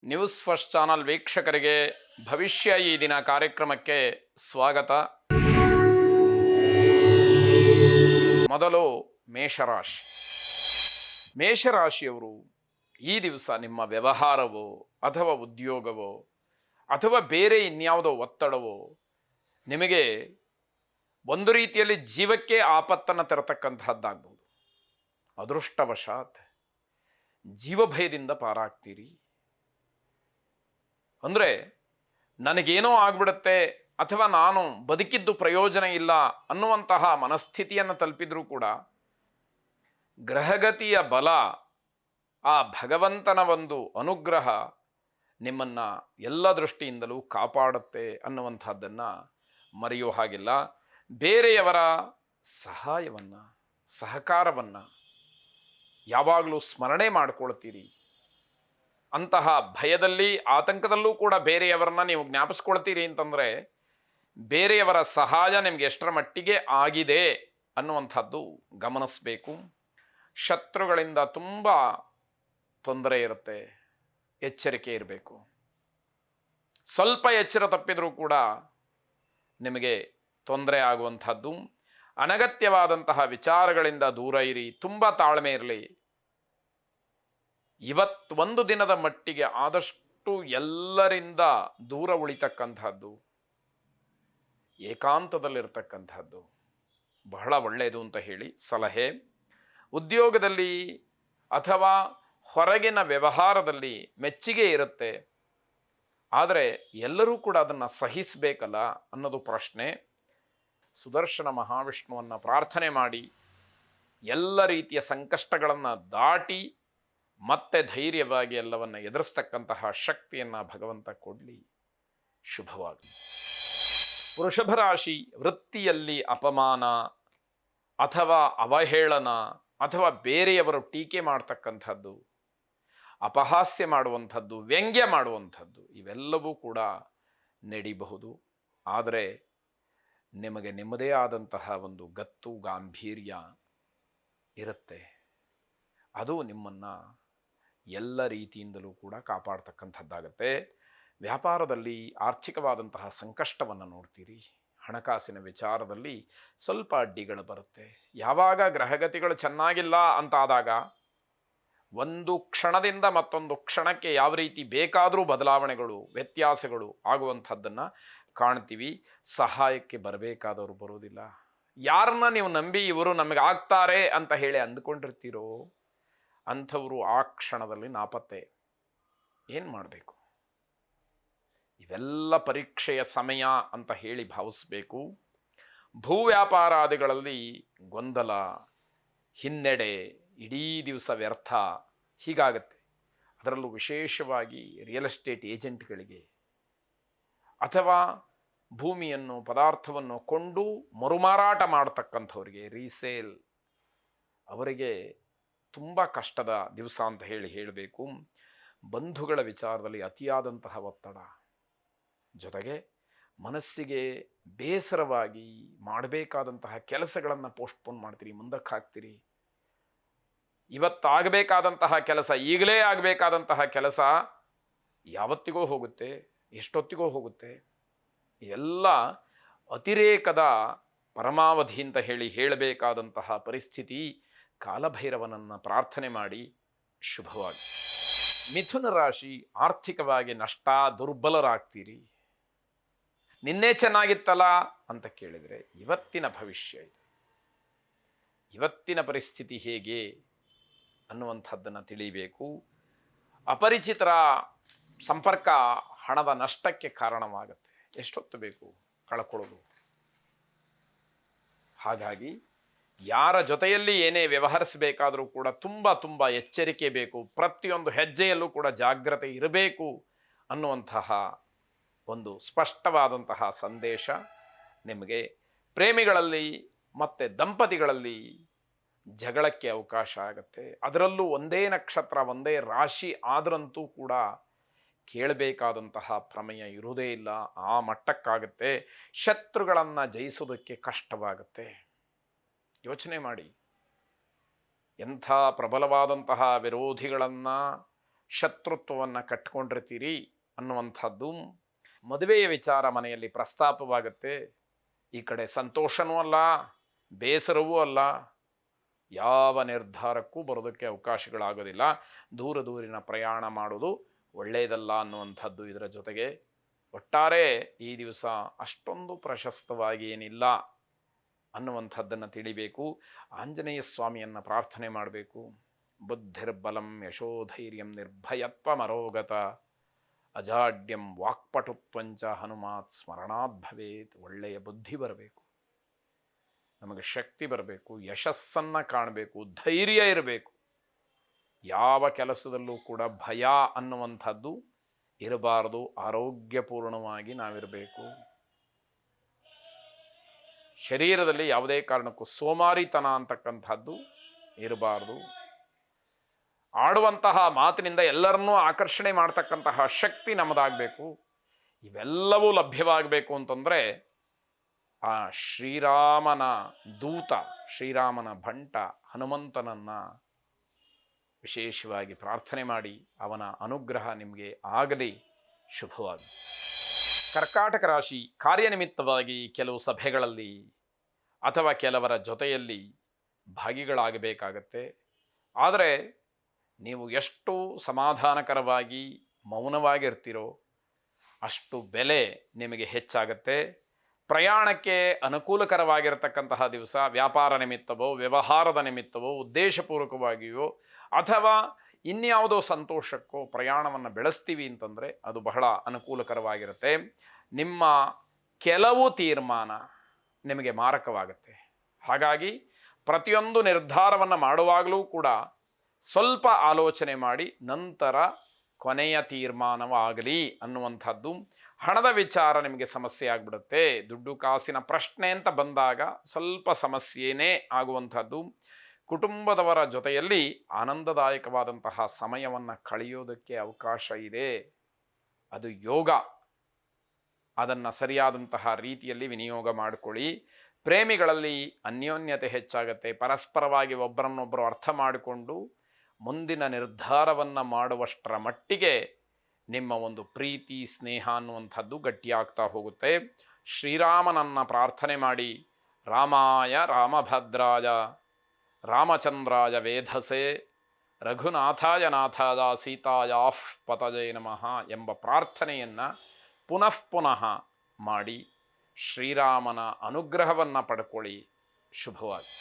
News first channel ವೀಕ್ಷಕರಿಗೆ ಭವಿಷ್ಯ ಈ ದಿನ ಕಾರ್ಯಕ್ರಮಕ್ಕೆ ಸ್ವಾಗತ. ಮೊದಲು ಮೇಷರಾಶಿ. ಮೇಷರಾಶಿಯವರು ಈ ದಿವಸ ನಿಮ್ಮ ವ್ಯವಹಾರವೋ ಅಥವಾ ಉದ್ಯೋಗವೋ ಅಥವಾ ಬೇರೆ ಇನ್ಯಾವುದೋ ಒತ್ತಡವೋ ನಿಮಗೆ ಒಂದು ರೀತಿಯಲ್ಲಿ ಜೀವಕ್ಕೆ ಆಪತ್ತನ್ನು ತರತಕ್ಕಂತಹದ್ದಾಗ್ಬೋದು. ಅದೃಷ್ಟವಶಾತ್ ಜೀವಭಯದಿಂದ ಪಾರಾಗ್ತೀರಿ. ಅಂದರೆ ನನಗೇನೋ ಆಗ್ಬಿಡುತ್ತೆ ಅಥವಾ ನಾನು ಬದುಕಿದ್ದು ಪ್ರಯೋಜನ ಇಲ್ಲ ಅನ್ನುವಂತಹ ಮನಸ್ಥಿತಿಯನ್ನು ತಲುಪಿದ್ರೂ ಕೂಡ ಗ್ರಹಗತಿಯ ಬಲ, ಆ ಭಗವಂತನ ಒಂದು ಅನುಗ್ರಹ ನಿಮ್ಮನ್ನು ಎಲ್ಲ ದೃಷ್ಟಿಯಿಂದಲೂ ಕಾಪಾಡುತ್ತೆ ಅನ್ನುವಂಥದ್ದನ್ನು ಮರೆಯೋ ಹಾಗಿಲ್ಲ. ಬೇರೆಯವರ ಸಹಾಯವನ್ನು, ಸಹಕಾರವನ್ನು ಯಾವಾಗಲೂ ಸ್ಮರಣೆ ಮಾಡಿಕೊಳ್ತೀರಿ. ಅಂತಹ ಭಯದಲ್ಲಿ, ಆತಂಕದಲ್ಲೂ ಕೂಡ ಬೇರೆಯವರನ್ನ ನೀವು ಜ್ಞಾಪಿಸ್ಕೊಳ್ತೀರಿ ಅಂತಂದರೆ ಬೇರೆಯವರ ಸಹಾಯ ನಿಮಗೆ ಎಷ್ಟರ ಮಟ್ಟಿಗೆ ಆಗಿದೆ ಅನ್ನುವಂಥದ್ದು ಗಮನಿಸಬೇಕು. ಶತ್ರುಗಳಿಂದ ತುಂಬ ತೊಂದರೆ ಇರುತ್ತೆ, ಎಚ್ಚರಿಕೆ ಇರಬೇಕು. ಸ್ವಲ್ಪ ಎಚ್ಚರ ತಪ್ಪಿದರೂ ಕೂಡ ನಿಮಗೆ ತೊಂದರೆ ಆಗುವಂಥದ್ದು. ಅನಗತ್ಯವಾದಂತಹ ವಿಚಾರಗಳಿಂದ ದೂರ ಇರಿ, ತುಂಬ ತಾಳ್ಮೆ ಇರಲಿ. ಇವತ್ತೊಂದು ದಿನದ ಮಟ್ಟಿಗೆ ಆದಷ್ಟು ಎಲ್ಲರಿಂದ ದೂರ ಉಳಿತಕ್ಕಂಥದ್ದು, ಏಕಾಂತದಲ್ಲಿರ್ತಕ್ಕಂಥದ್ದು ಬಹಳ ಒಳ್ಳೆಯದು ಅಂತ ಹೇಳಿ ಸಲಹೆ. ಉದ್ಯೋಗದಲ್ಲಿ ಅಥವಾ ಹೊರಗಿನ ವ್ಯವಹಾರದಲ್ಲಿ ಮೆಚ್ಚುಗೆ ಇರುತ್ತೆ, ಆದರೆ ಎಲ್ಲರೂ ಕೂಡ ಅದನ್ನು ಸಹಿಸಬೇಕಲ್ಲ ಅನ್ನೋದು ಪ್ರಶ್ನೆ. ಸುದರ್ಶನ ಮಹಾವಿಷ್ಣುವನ್ನು ಪ್ರಾರ್ಥನೆ ಮಾಡಿ ಎಲ್ಲ ರೀತಿಯ ಸಂಕಷ್ಟಗಳನ್ನು ದಾಟಿ ಮತ್ತೆ ಧೈರ್ಯವಾಗಿ ಎಲ್ಲವನ್ನು ಎದುರಿಸ್ತಕ್ಕಂತಹ ಶಕ್ತಿಯನ್ನು ಭಗವಂತ ಕೊಡಲಿ. ಶುಭವಾಗಲಿ. ವೃಷಭ ರಾಶಿ. ವೃತ್ತಿಯಲ್ಲಿ ಅಪಮಾನ ಅಥವಾ ಅವಹೇಳನ ಅಥವಾ ಬೇರೆಯವರು ಟೀಕೆ ಮಾಡ್ತಕ್ಕಂಥದ್ದು, ಅಪಹಾಸ್ಯ ಮಾಡುವಂಥದ್ದು, ವ್ಯಂಗ್ಯ ಮಾಡುವಂಥದ್ದು ಇವೆಲ್ಲವೂ ಕೂಡ ನಡೀಬಹುದು. ಆದರೆ ನಿಮಗೆ ನಿಮ್ಮದೇ ಆದಂತಹ ಒಂದು ಗತ್ತು, ಗಾಂಭೀರ್ಯ ಇರುತ್ತೆ. ಅದು ನಿಮ್ಮನ್ನು ಎಲ್ಲ ರೀತಿಯಿಂದಲೂ ಕೂಡ ಕಾಪಾಡ್ತಕ್ಕಂಥದ್ದಾಗತ್ತೆ. ವ್ಯಾಪಾರದಲ್ಲಿ ಆರ್ಥಿಕವಾದಂತಹ ಸಂಕಷ್ಟವನ್ನು ನೋಡ್ತೀರಿ. ಹಣಕಾಸಿನ ವಿಚಾರದಲ್ಲಿ ಸ್ವಲ್ಪ ಅಡ್ಡಿಗಳು ಬರುತ್ತೆ. ಯಾವಾಗ ಗ್ರಹಗತಿಗಳು ಚೆನ್ನಾಗಿಲ್ಲ ಅಂತಾದಾಗ ಒಂದು ಕ್ಷಣದಿಂದ ಮತ್ತೊಂದು ಕ್ಷಣಕ್ಕೆ ಯಾವ ರೀತಿ ಬೇಕಾದರೂ ಬದಲಾವಣೆಗಳು, ವ್ಯತ್ಯಾಸಗಳು ಆಗುವಂಥದ್ದನ್ನು ಕಾಣ್ತೀವಿ. ಸಹಾಯಕ್ಕೆ ಬರಬೇಕಾದವರು ಬರೋದಿಲ್ಲ. ಯಾರನ್ನ ನೀವು ನಂಬಿ ಇವರು ನಮಗೆ ಆಗ್ತಾರೆ ಅಂತ ಹೇಳಿ ಅಂದ್ಕೊಂಡಿರ್ತೀರೋ ಅಂಥವರು ಆ ಕ್ಷಣದಲ್ಲಿ ನಾಪತ್ತೆ. ಏನು ಮಾಡಬೇಕು? ಇವೆಲ್ಲ ಪರೀಕ್ಷೆಯ ಸಮಯ ಅಂತ ಹೇಳಿ ಭಾವಿಸಬೇಕು. ಭೂ ವ್ಯಾಪಾರಾದಿಗಳಲ್ಲಿ ಗೊಂದಲ, ಹಿನ್ನಡೆ, ಇಡೀ ದಿವಸ ವ್ಯರ್ಥ ಹೀಗಾಗತ್ತೆ. ಅದರಲ್ಲೂ ವಿಶೇಷವಾಗಿ ರಿಯಲ್ ಎಸ್ಟೇಟ್ ಏಜೆಂಟ್ಗಳಿಗೆ ಅಥವಾ ಭೂಮಿಯನ್ನು, ಪದಾರ್ಥವನ್ನು ಕೊಂಡು ಮರುಮಾರಾಟ ಮಾಡತಕ್ಕಂಥವ್ರಿಗೆ, ರೀಸೇಲ್ ಅವರಿಗೆ ತುಂಬ ಕಷ್ಟದ ದಿವಸ ಅಂತ ಹೇಳಬೇಕು. ಬಂಧುಗಳ ವಿಚಾರದಲ್ಲಿ ಅತಿಯಾದಂತಹ ಒತ್ತಡ, ಜೊತೆಗೆ ಮನಸ್ಸಿಗೆ ಬೇಸರವಾಗಿ ಮಾಡಬೇಕಾದಂತಹ ಕೆಲಸಗಳನ್ನು ಪೋಸ್ಟ್ಪೋನ್ ಮಾಡ್ತೀರಿ, ಮುಂದಕ್ಕೆ ಹಾಕ್ತೀರಿ. ಇವತ್ತಾಗಬೇಕಾದಂತಹ ಕೆಲಸ, ಈಗಲೇ ಆಗಬೇಕಾದಂತಹ ಕೆಲಸ ಯಾವತ್ತಿಗೋ ಹೋಗುತ್ತೆ, ಎಷ್ಟೊತ್ತಿಗೋ ಹೋಗುತ್ತೆ. ಎಲ್ಲ ಅತಿರೇಕದ ಪರಮಾವಧಿ ಅಂತ ಹೇಳಬೇಕಾದಂತಹ ಪರಿಸ್ಥಿತಿ. ಕಾಲಭೈರವನನ್ನು ಪ್ರಾರ್ಥನೆ ಮಾಡಿ. ಶುಭವಾಗಿ. ಮಿಥುನ ರಾಶಿ. ಆರ್ಥಿಕವಾಗಿ ನಷ್ಟ, ದುರ್ಬಲರಾಗ್ತೀರಿ. ನಿನ್ನೆ ಚೆನ್ನಾಗಿತ್ತಲ್ಲ ಅಂತ ಕೇಳಿದರೆ ಇವತ್ತಿನ ಭವಿಷ್ಯ ಇದೆ, ಇವತ್ತಿನ ಪರಿಸ್ಥಿತಿ ಹೇಗೆ ಅನ್ನುವಂಥದ್ದನ್ನು ತಿಳಿಯಬೇಕು. ಅಪರಿಚಿತರ ಸಂಪರ್ಕ ಹಣದ ನಷ್ಟಕ್ಕೆ ಕಾರಣವಾಗುತ್ತೆ. ಎಷ್ಟೊತ್ತು ಬೇಕು ಕಳ್ಕೊಳ್ಳೋದು. ಹಾಗಾಗಿ ಯಾರ ಜೊತೆಯಲ್ಲಿ ಏನೇ ವ್ಯವಹರಿಸಬೇಕಾದರೂ ಕೂಡ ತುಂಬ ಎಚ್ಚರಿಕೆ ಬೇಕು. ಪ್ರತಿಯೊಂದು ಹೆಜ್ಜೆಯಲ್ಲೂ ಕೂಡ ಜಾಗ್ರತೆ ಇರಬೇಕು ಅನ್ನುವಂತಹ ಒಂದು ಸ್ಪಷ್ಟವಾದಂತಹ ಸಂದೇಶ ನಿಮಗೆ. ಪ್ರೇಮಿಗಳಲ್ಲಿ ಮತ್ತು ದಂಪತಿಗಳಲ್ಲಿ ಜಗಳಕ್ಕೆ ಅವಕಾಶ ಆಗುತ್ತೆ. ಅದರಲ್ಲೂ ಒಂದೇ ನಕ್ಷತ್ರ, ಒಂದೇ ರಾಶಿ ಆದರಂತೂ ಕೂಡ ಕೇಳಬೇಕಾದಂತಹ ಪ್ರಮೇಯ ಇರುವುದೇ ಇಲ್ಲ. ಆ ಮಟ್ಟಕ್ಕಾಗುತ್ತೆ. ಶತ್ರುಗಳನ್ನು ಜಯಿಸೋದಕ್ಕೆ ಕಷ್ಟವಾಗುತ್ತೆ. ಯೋಚನೆ ಮಾಡಿ, ಎಂಥ ಪ್ರಬಲವಾದಂತಹ ವಿರೋಧಿಗಳನ್ನು ಶತ್ರುತ್ವವನ್ನು ಕಟ್ಕೊಂಡಿರ್ತೀರಿ ಅನ್ನುವಂಥದ್ದು. ಮದುವೆಯ ವಿಚಾರ ಮನೆಯಲ್ಲಿ ಪ್ರಸ್ತಾಪವಾಗುತ್ತೆ. ಈ ಕಡೆ ಸಂತೋಷವೂ ಅಲ್ಲ, ಬೇಸರವೂ ಅಲ್ಲ, ಯಾವ ನಿರ್ಧಾರಕ್ಕೂ ಬರೋದಕ್ಕೆ ಅವಕಾಶಗಳಾಗೋದಿಲ್ಲ. ದೂರಿನ ಪ್ರಯಾಣ ಮಾಡೋದು ಒಳ್ಳೆಯದಲ್ಲ ಅನ್ನುವಂಥದ್ದು. ಇದರ ಜೊತೆಗೆ ಒಟ್ಟಾರೆ ಈ ದಿವಸ ಅಷ್ಟೊಂದು ಪ್ರಶಸ್ತವಾಗಿ ಏನಿಲ್ಲ ಅನ್ನುವಂಥದ್ದನ್ನು ತಿಳಿಬೇಕು. ಆಂಜನೇಯ ಸ್ವಾಮಿಯನ್ನು ಪ್ರಾರ್ಥನೆ ಮಾಡಬೇಕು. ಬುದ್ಧಿರ್ಬಲಂ ಯಶೋಧೈರ್ಯಂ ನಿರ್ಭಯತ್ವಮರೋಗತ ಅಜಾಡ್ಯಂ ವಾಕ್ಪಟುತ್ವಂಚ ಹನುಮಾತ್ ಸ್ಮರಣಾತ್ ಭವೇತ್. ಒಳ್ಳೆಯ ಬುದ್ಧಿ ಬರಬೇಕು, ನಮಗೆ ಶಕ್ತಿ ಬರಬೇಕು, ಯಶಸ್ಸನ್ನು ಕಾಣಬೇಕು, ಧೈರ್ಯ ಇರಬೇಕು. ಯಾವ ಕೆಲಸದಲ್ಲೂ ಕೂಡ ಭಯ ಅನ್ನುವಂಥದ್ದು ಇರಬಾರದು. ಆರೋಗ್ಯಪೂರ್ಣವಾಗಿ ನಾವಿರಬೇಕು. ಶರೀರದಲ್ಲಿ ಯಾವುದೇ ಕಾರಣಕ್ಕೂ ಸೋಮಾರಿತನ ಅಂತಕ್ಕಂಥದ್ದು ಇರಬಾರ್ದು. ಆಡುವಂತಹ ಮಾತಿನಿಂದ ಎಲ್ಲರನ್ನೂ ಆಕರ್ಷಣೆ ಮಾಡ್ತಕ್ಕಂತಹ ಶಕ್ತಿ ನಮ್ಮದಾಗಬೇಕು. ಇವೆಲ್ಲವೂ ಲಭ್ಯವಾಗಬೇಕು ಅಂತಂದರೆ ಆ ಶ್ರೀರಾಮನ ದೂತ, ಶ್ರೀರಾಮನ ಭಂಟ ಹನುಮಂತನನ್ನು ವಿಶೇಷವಾಗಿ ಪ್ರಾರ್ಥನೆ ಮಾಡಿ ಅವನ ಅನುಗ್ರಹ ನಿಮಗೆ ಆಗಲಿ. ಶುಭವಾಗಿ. ಕರ್ಕಾಟಕ ರಾಶಿ ಕಾರ್ಯನಿಮಿತ್ತವಾಗಿ ಕೆಲವು ಸಭೆಗಳಲ್ಲಿ ಅಥವಾ ಕೆಲವರ ಜೊತೆಯಲ್ಲಿ ಭಾಗಿಗಳಾಗಬೇಕಾಗತ್ತೆ. ಆದರೆ ನೀವು ಎಷ್ಟು ಸಮಾಧಾನಕರವಾಗಿ ಮೌನವಾಗಿರ್ತೀರೋ ಅಷ್ಟು ಬೆಲೆ ನಿಮಗೆ ಹೆಚ್ಚಾಗತ್ತೆ. ಪ್ರಯಾಣಕ್ಕೆ ಅನುಕೂಲಕರವಾಗಿರತಕ್ಕಂತಹ ದಿವಸ. ವ್ಯಾಪಾರ ನಿಮಿತ್ತವೋ, ವ್ಯವಹಾರದ ನಿಮಿತ್ತವೋ, ಉದ್ದೇಶಪೂರ್ವಕವಾಗಿಯೋ ಅಥವಾ ಇನ್ಯಾವುದೋ ಸಂತೋಷಕ್ಕೋ ಪ್ರಯಾಣವನ್ನು ಬೆಳೆಸ್ತೀವಿ ಅಂತಂದರೆ ಅದು ಬಹಳ ಅನುಕೂಲಕರವಾಗಿರುತ್ತೆ. ನಿಮ್ಮ ಕೆಲವು ತೀರ್ಮಾನ ನಿಮಗೆ ಮಾರಕವಾಗುತ್ತೆ. ಹಾಗಾಗಿ ಪ್ರತಿಯೊಂದು ನಿರ್ಧಾರವನ್ನು ಮಾಡುವಾಗಲೂ ಕೂಡ ಸ್ವಲ್ಪ ಆಲೋಚನೆ ಮಾಡಿ ನಂತರ ಕೊನೆಯ ತೀರ್ಮಾನವಾಗಲಿ ಅನ್ನುವಂಥದ್ದು. ಹಣದ ವಿಚಾರ ನಿಮಗೆ ಸಮಸ್ಯೆ ಆಗಿಬಿಡುತ್ತೆ. ದುಡ್ಡು ಕಾಸಿನ ಪ್ರಶ್ನೆ ಅಂತ ಬಂದಾಗ ಸ್ವಲ್ಪ ಸಮಸ್ಯೆನೇ ಆಗುವಂಥದ್ದು. ಕುಟುಂಬದವರ ಜೊತೆಯಲ್ಲಿ ಆನಂದದಾಯಕವಾದಂತಹ ಸಮಯವನ್ನು ಕಳೆಯೋದಕ್ಕೆ ಅವಕಾಶ ಇದೆ. ಅದು ಯೋಗ. ಅದನ್ನು ಸರಿಯಾದಂತಹ ರೀತಿಯಲ್ಲಿ ವಿನಿಯೋಗ ಮಾಡಿಕೊಳ್ಳಿ. ಪ್ರೇಮಿಗಳಲ್ಲಿ ಅನ್ಯೋನ್ಯತೆ ಹೆಚ್ಚಾಗುತ್ತೆ. ಪರಸ್ಪರವಾಗಿ ಒಬ್ಬರನ್ನೊಬ್ಬರು ಅರ್ಥ ಮಾಡಿಕೊಂಡು ಮುಂದಿನ ನಿರ್ಧಾರವನ್ನು ಮಾಡುವಷ್ಟರ ಮಟ್ಟಿಗೆ ನಿಮ್ಮ ಒಂದು ಪ್ರೀತಿ ಸ್ನೇಹ ಅನ್ನುವಂಥದ್ದು ಗಟ್ಟಿಯಾಗ್ತಾ ಹೋಗುತ್ತೆ. ಶ್ರೀರಾಮನನ್ನು ಪ್ರಾರ್ಥನೆ ಮಾಡಿ. ರಾಮಾಯ ರಾಮಭದ್ರಾಯ ರಾಮಚಂದ್ರಾಯ ವೇಧಸೆ ರಘುನಾಥಾಯ ನಾಥಾಯ ಸೀತಾಯಾಃ ಪತಯೇ ನಮಃ ಎಂಬ ಪ್ರಾರ್ಥನೆಯನ್ನು ಪುನಃ ಮಾಡಿ ಶ್ರೀರಾಮನ ಅನುಗ್ರಹವನ್ನು ಪಡ್ಕೊಳ್ಳಿ. ಶುಭವಾಗಿ.